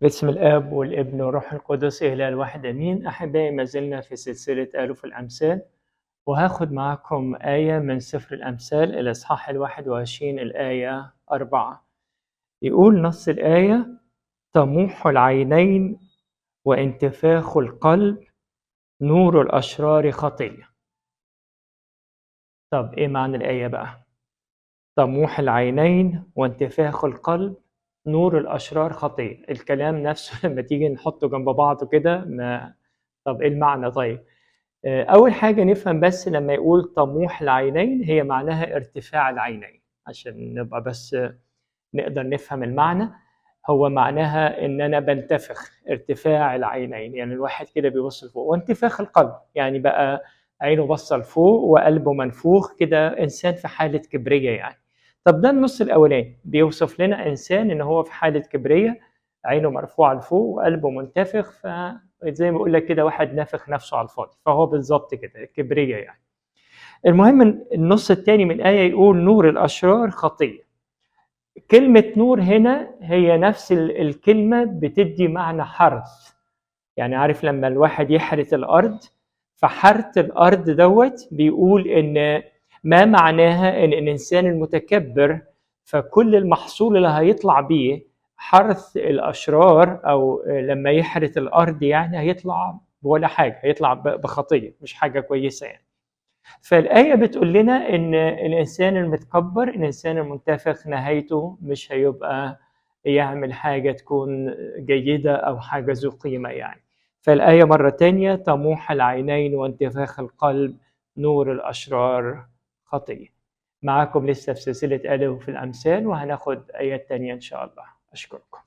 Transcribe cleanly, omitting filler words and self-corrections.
باسم الآب والابن والروح القدس إله الواحد أمين. أحبائي، ما زلنا في سلسلة آلف الأمثال، وهاخد معاكم آية من سفر الأمثال الإصحاح 21 الآية 4. يقول نص الآية: طموح العينين وانتفاخ القلب، نور الأشرار خطية. طب إيه معنى الآية بقى؟ طموح العينين وانتفاخ القلب، نور الأشرار خطية. الكلام نفسه لما تيجي نحطه جنب بعضه كده طب إيه المعنى طيب؟ أول حاجة نفهم بس لما يقول طموح العينين هي معناها ارتفاع العينين، عشان نبقى بس نقدر نفهم المعنى. هو معناها إن أنا بنتفخ، ارتفاع العينين يعني الواحد كده بيبص لفوق، وانتفاخ القلب يعني بقى عينه بصة لفوق وقلبه منفوخ كده، إنسان في حالة كبرية يعني. طب ده النص الأولاني بيوصف لنا إنسان إن هو في حالة كبرية، عينه مرفوعة لفوق وقلبه منتفخ، فزي ما بقول لك كده واحد نافخ نفسه على الفاضي، فهو بالظبط كده كبرية يعني. المهم النص الثاني من الآية يقول نور الأشرار خطية. كلمة نور هنا هي نفس الكلمة بتدي معنى حرث. يعني عارف لما الواحد يحرث الأرض، فحرث الأرض دوت بيقول إن ما معناها إن الإنسان المتكبر فكل المحصول اللي هيطلع بيه حرث الأشرار، أو لما يحرث الأرض يعني هيطلع ولا حاجة، هيطلع بخطية، مش حاجة كويسة يعني. فالآية بتقول لنا إن الإنسان المتكبر، الإنسان المنتفخ، نهايته مش هيبقى يعمل حاجة تكون جيدة أو حاجة ذو قيمة يعني. فالآية مرة تانية: طموح العينين وانتفاخ القلب، نور الأشرار خطية. معاكم لسه في سلسلة آلف في الأمثال، وهناخد آيات تانية إن شاء الله. أشكركم.